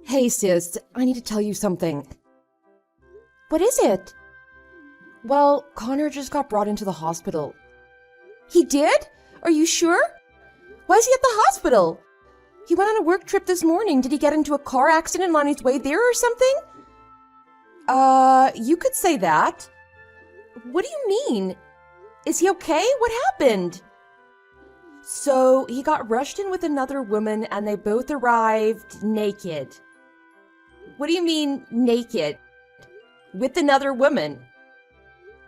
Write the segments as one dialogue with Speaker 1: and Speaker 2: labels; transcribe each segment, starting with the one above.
Speaker 1: Hey sis, I need to tell you something. What is it? Well, Connor just got brought into the hospital. He did? Are you sure? Why is he at the hospital? He went on a work trip this morning. Did he get into a car accident on his way there or something? You could say that. What do you mean? Is he okay? What happened? So, he got rushed in with another woman and they both arrived naked. What do you mean, naked? With another woman?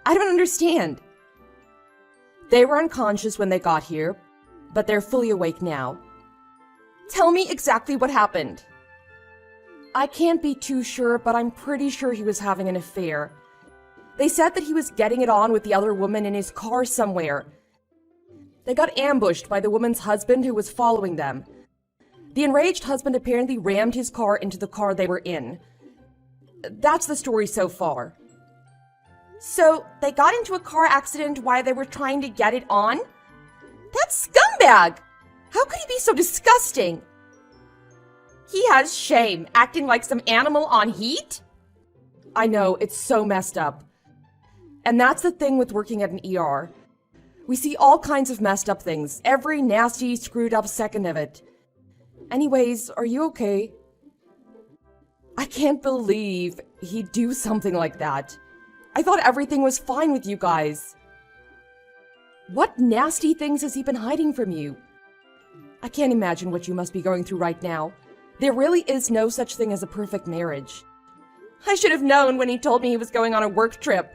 Speaker 1: I don't understand. They were unconscious when they got here, but they're fully awake now. Tell me exactly what happened. I can't be too sure, but I'm pretty sure he was having an affair. They said that he was getting it on with the other woman in his car somewhere. They got ambushed by the woman's husband who was following them. The enraged husband apparently rammed his car into the car they were in. That's the story so far. So, they got into a car accident while they were trying to get it on? That scumbag! How could he be so disgusting? He has shame, acting like some animal on heat? I know, it's so messed up. And that's the thing with working at an ER. We see all kinds of messed up things, every nasty, screwed up second of it. Anyways, are you okay? I can't believe he'd do something like that. I thought everything was fine with you guys. What nasty things has he been hiding from you? I can't imagine what you must be going through right now. There really is no such thing as a perfect marriage. I should have known when he told me he was going on a work trip.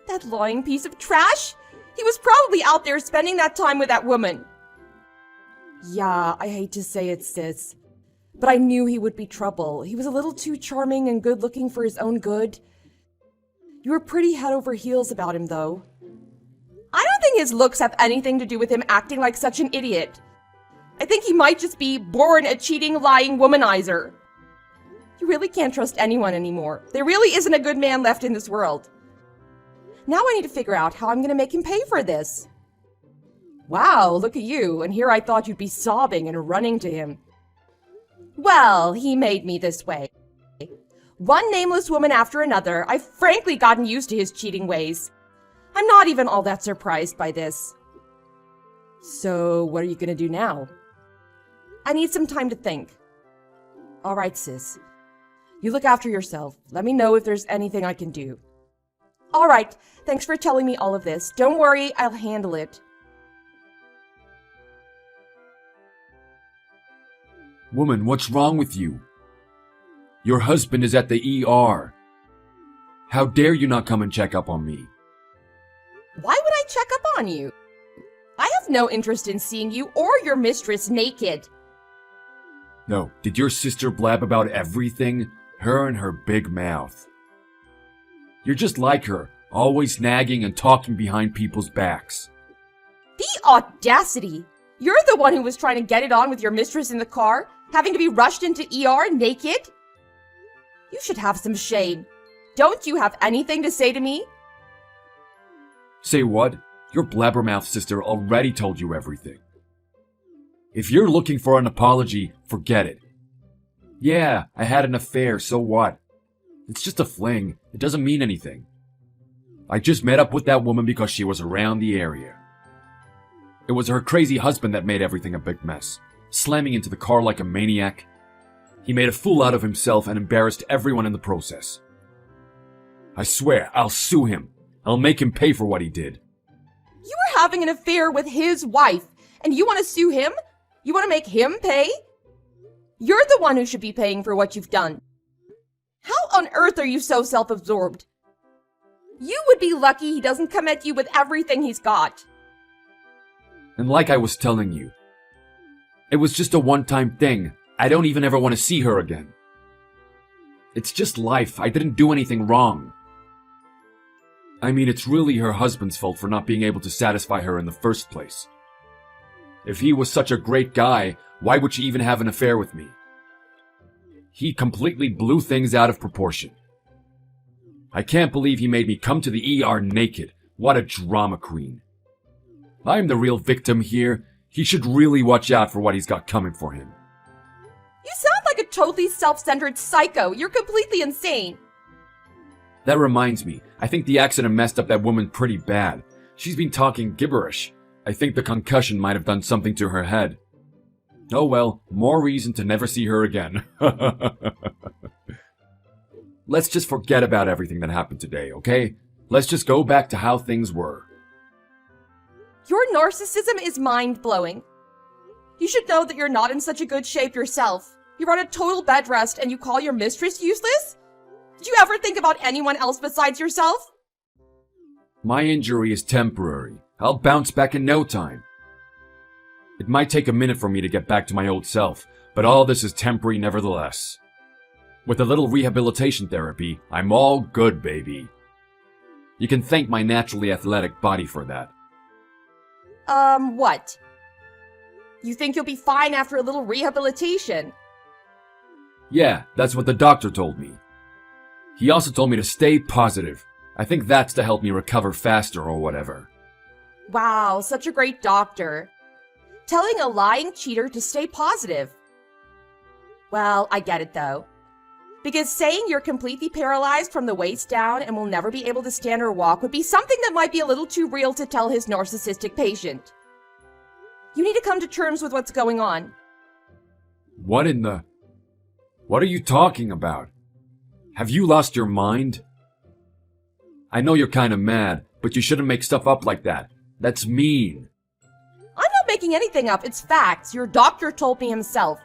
Speaker 1: That lying piece of trash! He was probably out there spending that time with that woman. Yeah, I hate to say it, sis. But I knew he would be trouble. He was a little too charming and good-looking for his own good. You were pretty head over heels about him, though. I don't think his looks have anything to do with him acting like such an idiot. I think he might just be born a cheating, lying womanizer. You really can't trust anyone anymore. There really isn't a good man left in this world. Now I need to figure out how I'm going to make him pay for this. Wow, look at you, and here I thought you'd be sobbing and running to him. Well, he made me this way. One nameless woman after another. I've frankly gotten used to his cheating ways. I'm not even all that surprised by this. So, what are you gonna do now? I need some time to think. Alright, sis. You look after yourself. Let me know if there's anything I can do. Alright, thanks for telling me all of this. Don't worry, I'll handle it.
Speaker 2: Woman, what's wrong with you? Your husband is at the ER. How dare you not come and check up on me?
Speaker 1: Why would I check up on you? I have no interest in seeing you or your mistress naked.
Speaker 2: No, did your sister blab about everything? Her and her big mouth. You're just like her, always nagging and talking behind people's backs.
Speaker 1: The audacity! You're the one who was trying to get it on with your mistress in the car, having to be rushed into ER naked? You should have some shame. Don't you have anything to say to me?
Speaker 2: Say what? Your blabbermouth sister already told you everything. If you're looking for an apology, forget it. Yeah, I had an affair, so what? It's just a fling. It doesn't mean anything. I just met up with that woman because she was around the area. It was her crazy husband that made everything a big mess, slamming into the car like a maniac. He made a fool out of himself and embarrassed everyone in the process. I swear, I'll sue him. I'll make him pay for what he did.
Speaker 1: You were having an affair with his wife, and you want to sue him? You want to make him pay? You're the one who should be paying for what you've done. How on earth are you so self-absorbed? You would be lucky he doesn't come at you with everything he's got.
Speaker 2: And like I was telling you, it was just a one-time thing. I don't even ever want to see her again. It's just life. I didn't do anything wrong. I mean, it's really her husband's fault for not being able to satisfy her in the first place. If he was such a great guy, why would she even have an affair with me? He completely blew things out of proportion. I can't believe he made me come to the ER naked. What a drama queen. I'm the real victim here. He should really watch out for what he's got coming for him.
Speaker 1: You sound like a totally self-centered psycho. You're completely insane.
Speaker 2: That reminds me, I think the accident messed up that woman pretty bad. She's been talking gibberish. I think the concussion might have done something to her head. Oh well, more reason to never see her again. Let's just forget about everything that happened today, okay? Let's just go back to how things were.
Speaker 1: Your narcissism is mind-blowing. You should know that you're not in such a good shape yourself. You're on a total bed rest and you call your mistress useless? Did you ever think about anyone else besides yourself?
Speaker 2: My injury is temporary. I'll bounce back in no time. It might take a minute for me to get back to my old self, but all this is temporary nevertheless. With a little rehabilitation therapy, I'm all good, baby. You can thank my naturally athletic body for that.
Speaker 1: What? You think you'll be fine after a little rehabilitation?
Speaker 2: Yeah, that's what the doctor told me. He also told me to stay positive. I think that's to help me recover faster or whatever.
Speaker 1: Wow, such a great doctor. Telling a lying cheater to stay positive. Well, I get it though. Because saying you're completely paralyzed from the waist down and will never be able to stand or walk would be something that might be a little too real to tell his narcissistic patient. You need to come to terms with what's going on.
Speaker 2: What are you talking about? Have you lost your mind? I know you're kinda mad, but you shouldn't make stuff up like that. That's mean.
Speaker 1: I'm not making anything up, it's facts. Your doctor told me himself.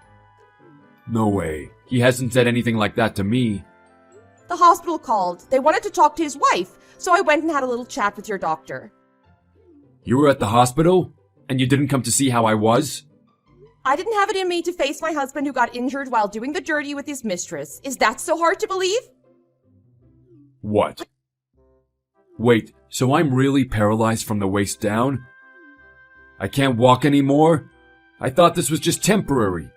Speaker 2: No way. He hasn't said anything like that to me.
Speaker 1: The hospital called. They wanted to talk to his wife, so I went and had a little chat with your doctor.
Speaker 2: You were at the hospital? And you didn't come to see how I was?
Speaker 1: I didn't have it in me to face my husband who got injured while doing the dirty with his mistress. Is that so hard to believe?
Speaker 2: What? Wait, so I'm really paralyzed from the waist down? I can't walk anymore? I thought this was just temporary.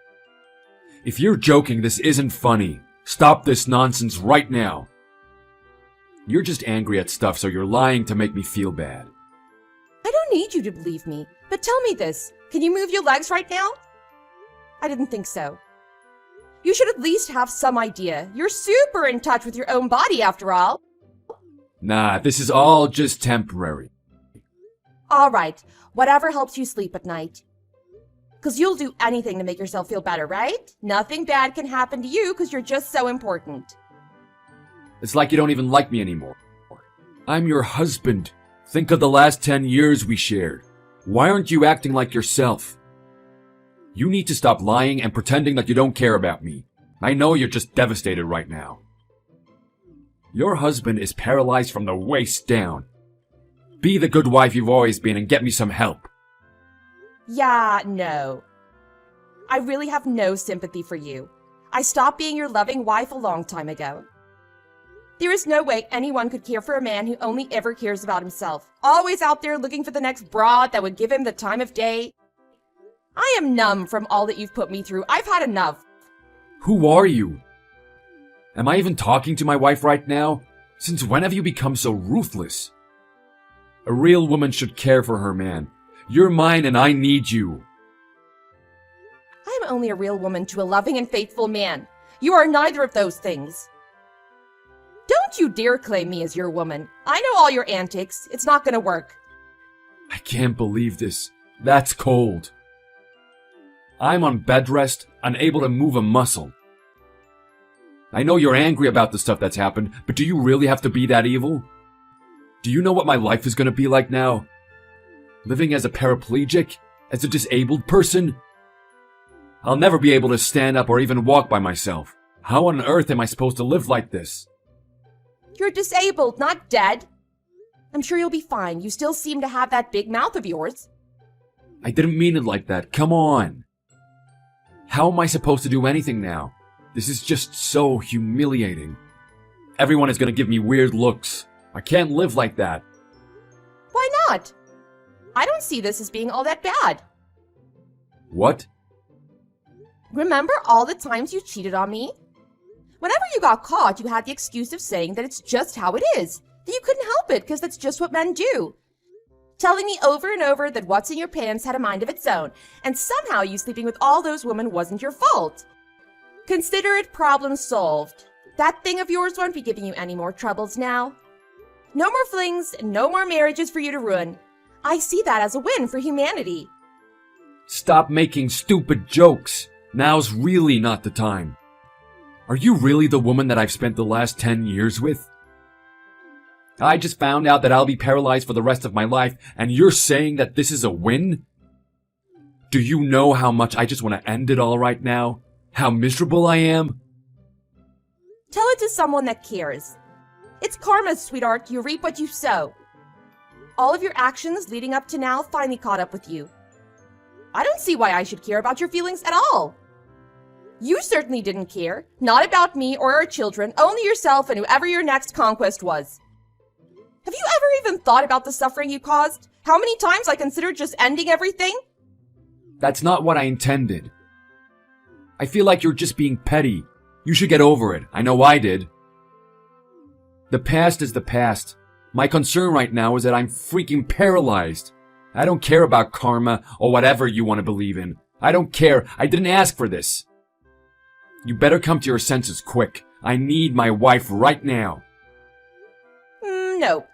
Speaker 2: If you're joking, this isn't funny. Stop this nonsense right now. You're just angry at stuff, so you're lying to make me feel bad.
Speaker 1: I don't need you to believe me, but tell me this. Can you move your legs right now? I didn't think so. You should at least have some idea. You're super in touch with your own body after all.
Speaker 2: Nah, this is all just temporary.
Speaker 1: All right, whatever helps you sleep at night. Because you'll do anything to make yourself feel better, right? Nothing bad can happen to you because you're just so important.
Speaker 2: It's like you don't even like me anymore. I'm your husband. Think of the last 10 years we shared. Why aren't you acting like yourself? You need to stop lying and pretending that you don't care about me. I know you're just devastated right now. Your husband is paralyzed from the waist down. Be the good wife you've always been and get me some help.
Speaker 1: Yeah, no. I really have no sympathy for you. I stopped being your loving wife a long time ago. There is no way anyone could care for a man who only ever cares about himself, always out there looking for the next broad that would give him the time of day. I am numb from all that you've put me through. I've had enough.
Speaker 2: Who are you? Am I even talking to my wife right now? Since when have you become so ruthless? A real woman should care for her man. You're mine and I need you.
Speaker 1: I am only a real woman to a loving and faithful man. You are neither of those things. Don't you dare claim me as your woman. I know all your antics. It's not gonna work.
Speaker 2: I can't believe this. That's cold. I'm on bed rest, unable to move a muscle. I know you're angry about the stuff that's happened, but do you really have to be that evil? Do you know what my life is gonna be like now? Living as a paraplegic? As a disabled person? I'll never be able to stand up or even walk by myself. How on earth am I supposed to live like this?
Speaker 1: You're disabled, not dead. I'm sure you'll be fine. You still seem to have that big mouth of yours.
Speaker 2: I didn't mean it like that. Come on. How am I supposed to do anything now? This is just so humiliating. Everyone is gonna give me weird looks. I can't live like that.
Speaker 1: Why not? I don't see this as being all that bad.
Speaker 2: What?
Speaker 1: Remember all the times you cheated on me? Whenever you got caught, you had the excuse of saying that it's just how it is, that you couldn't help it because that's just what men do. Telling me over and over that what's in your pants had a mind of its own, and somehow you sleeping with all those women wasn't your fault. Consider it problem solved. That thing of yours won't be giving you any more troubles now. No more flings, no more marriages for you to ruin. I see that as a win for humanity.
Speaker 2: Stop making stupid jokes. Now's really not the time. Are you really the woman that I've spent the last 10 years with? I just found out that I'll be paralyzed for the rest of my life, and you're saying that this is a win? Do you know how much I just want to end it all right now? How miserable I am?
Speaker 1: Tell it to someone that cares. It's karma, sweetheart. You reap what you sow. All of your actions leading up to now finally caught up with you. I don't see why I should care about your feelings at all. You certainly didn't care. Not about me or our children, only yourself and whoever your next conquest was. Have you ever even thought about the suffering you caused? How many times I considered just ending everything?
Speaker 2: That's not what I intended. I feel like you're just being petty. You should get over it. I know I did. The past is the past. My concern right now is that I'm freaking paralyzed. I don't care about karma or whatever you want to believe in. I don't care. I didn't ask for this. You better come to your senses quick. I need my wife right now.
Speaker 1: No.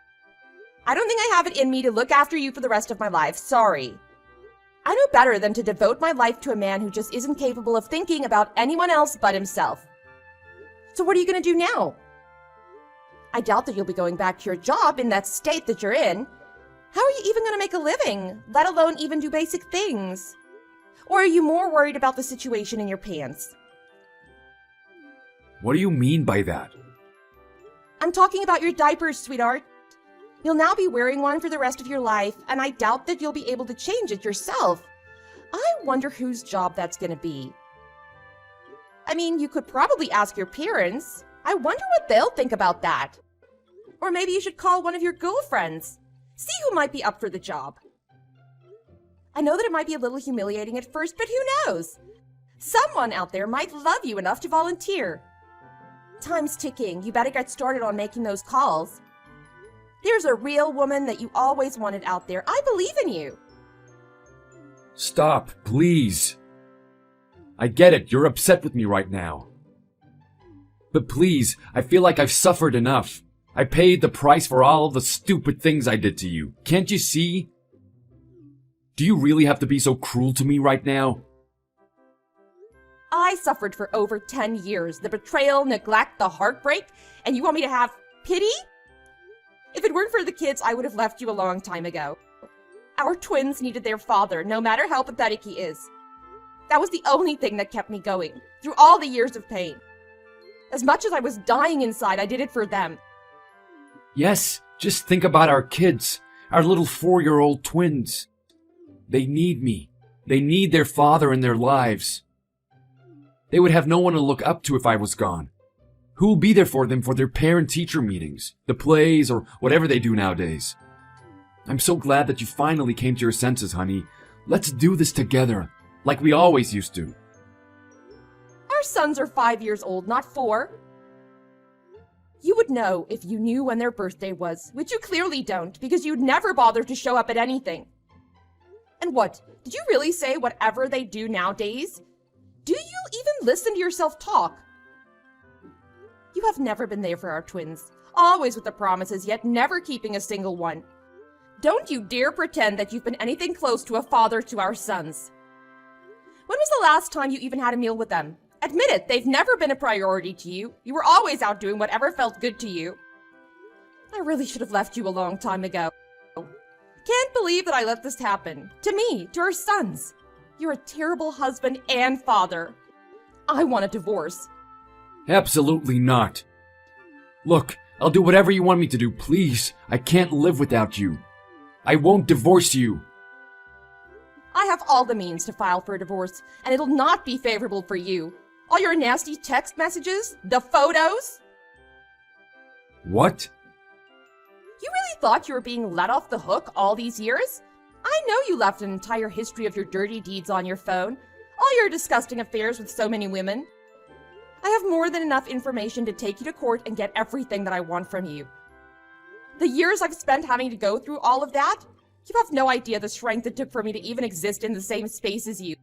Speaker 1: I don't think I have it in me to look after you for the rest of my life. Sorry. I know better than to devote my life to a man who just isn't capable of thinking about anyone else but himself. So what are you going to do now? I doubt that you'll be going back to your job in that state that you're in. How are you even going to make a living, let alone even do basic things? Or are you more worried about the situation in your pants?
Speaker 2: What do you mean by that?
Speaker 1: I'm talking about your diapers, sweetheart. You'll now be wearing one for the rest of your life, and I doubt that you'll be able to change it yourself. I wonder whose job that's going to be. I mean, you could probably ask your parents. I wonder what they'll think about that. Or maybe you should call one of your girlfriends. See who might be up for the job. I know that it might be a little humiliating at first, but who knows? Someone out there might love you enough to volunteer. Time's ticking. You better get started on making those calls. There's a real woman that you always wanted out there. I believe in you.
Speaker 2: Stop, please. I get it. You're upset with me right now. But please, I feel like I've suffered enough. I paid the price for all of the stupid things I did to you. Can't you see? Do you really have to be so cruel to me right now?
Speaker 1: I suffered for over 10 years. The betrayal, neglect, the heartbreak, and you want me to have pity? If it weren't for the kids, I would have left you a long time ago. Our twins needed their father, no matter how pathetic he is. That was the only thing that kept me going, through all the years of pain. As much as I was dying inside, I did it for them.
Speaker 2: Yes, just think about our kids, our little 4-year-old twins. They need me. They need their father in their lives. They would have no one to look up to if I was gone. Who will be there for them for their parent-teacher meetings, the plays, or whatever they do nowadays? I'm so glad that you finally came to your senses, honey. Let's do this together, like we always used to.
Speaker 1: Our sons are 5 years old, not 4. You would know if you knew when their birthday was, which you clearly don't, because you'd never bother to show up at anything. And what, did you really say whatever they do nowadays? Do you even listen to yourself talk? You have never been there for our twins, always with the promises, yet never keeping a single one. Don't you dare pretend that you've been anything close to a father to our sons. When was the last time you even had a meal with them? Admit it, they've never been a priority to you. You were always out doing whatever felt good to you. I really should have left you a long time ago. Can't believe that I let this happen. To me, to our sons. You're a terrible husband and father. I want a divorce.
Speaker 2: Absolutely not. Look, I'll do whatever you want me to do, please. I can't live without you. I won't divorce you.
Speaker 1: I have all the means to file for a divorce, and it'll not be favorable for you. All your nasty text messages, the photos.
Speaker 2: What?
Speaker 1: You really thought you were being let off the hook all these years? I know you left an entire history of your dirty deeds on your phone, all your disgusting affairs with so many women. I have more than enough information to take you to court and get everything that I want from you. The years I've spent having to go through all of that, you have no idea the strength it took for me to even exist in the same space as you.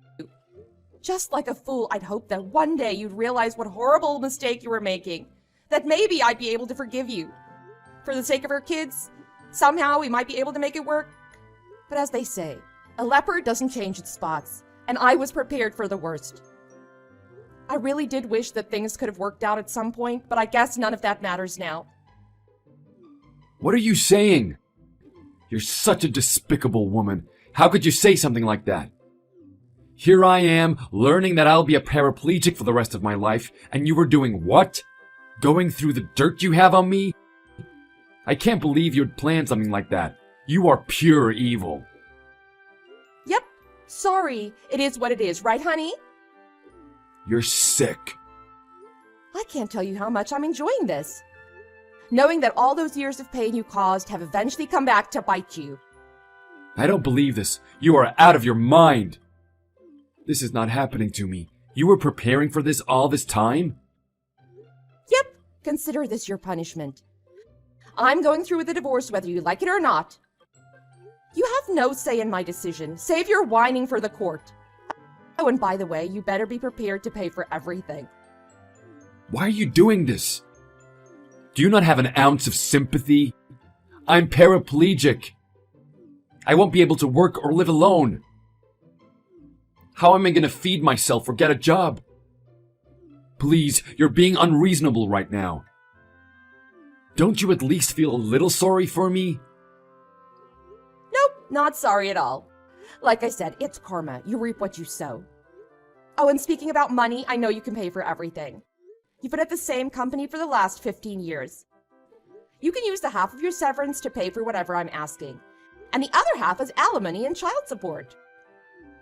Speaker 1: Just like a fool, I'd hoped that one day you'd realize what horrible mistake you were making. That maybe I'd be able to forgive you. For the sake of our kids, somehow we might be able to make it work. But as they say, a leopard doesn't change its spots, and I was prepared for the worst. I really did wish that things could have worked out at some point, but I guess none of that matters now.
Speaker 2: What are you saying? You're such a despicable woman. How could you say something like that? Here I am, learning that I'll be a paraplegic for the rest of my life, and you were doing what? Going through the dirt you have on me? I can't believe you'd plan something like that. You are pure evil.
Speaker 1: Yep, sorry. It is what it is, right, honey?
Speaker 2: You're sick.
Speaker 1: I can't tell you how much I'm enjoying this. Knowing that all those years of pain you caused have eventually come back to bite you.
Speaker 2: I don't believe this. You are out of your mind. This is not happening to me. You were preparing for this all this time?
Speaker 1: Yep, consider this your punishment. I'm going through with the divorce whether you like it or not. You have no say in my decision, save your whining for the court. Oh, and by the way, you better be prepared to pay for everything.
Speaker 2: Why are you doing this? Do you not have an ounce of sympathy? I'm paraplegic. I won't be able to work or live alone. How am I going to feed myself or get a job? Please, you're being unreasonable right now. Don't you at least feel a little sorry for me?
Speaker 1: Nope, not sorry at all. Like I said, it's karma. You reap what you sow. Oh, and speaking about money, I know you can pay for everything. You've been at the same company for the last 15 years. You can use the half of your severance to pay for whatever I'm asking, and the other half is alimony and child support.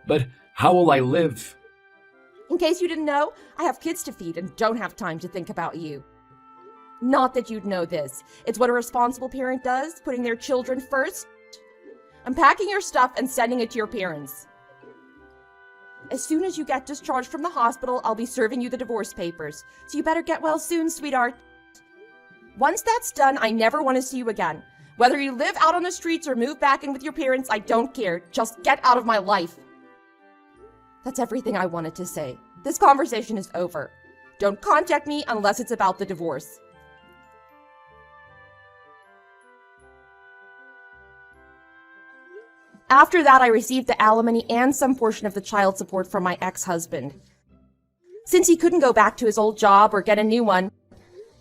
Speaker 2: But how will I live?
Speaker 1: In case you didn't know, I have kids to feed and don't have time to think about you. Not that you'd know this. It's what a responsible parent does, putting their children first. I'm packing your stuff and sending it to your parents. As soon as you get discharged from the hospital, I'll be serving you the divorce papers, so you better get well soon, sweetheart. Once that's done, I never want to see you again. Whether you live out on the streets or move back in with your parents, I don't care. Just get out of my life. That's everything I wanted to say. This conversation is over. Don't contact me unless it's about the divorce. After that, I received the alimony and some portion of the child support from my ex-husband. Since he couldn't go back to his old job or get a new one,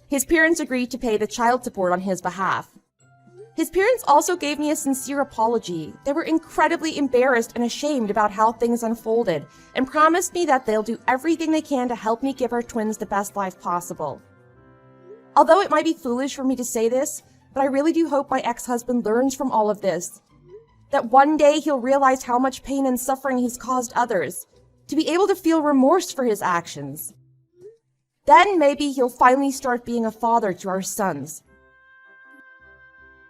Speaker 1: his parents agreed to pay the child support on his behalf. His parents also gave me a sincere apology. They were incredibly embarrassed and ashamed about how things unfolded, and promised me that they'll do everything they can to help me give our twins the best life possible. Although it might be foolish for me to say this, but I really do hope my ex-husband learns from all of this. That one day he'll realize how much pain and suffering he's caused others, to be able to feel remorse for his actions. Then maybe he'll finally start being a father to our sons,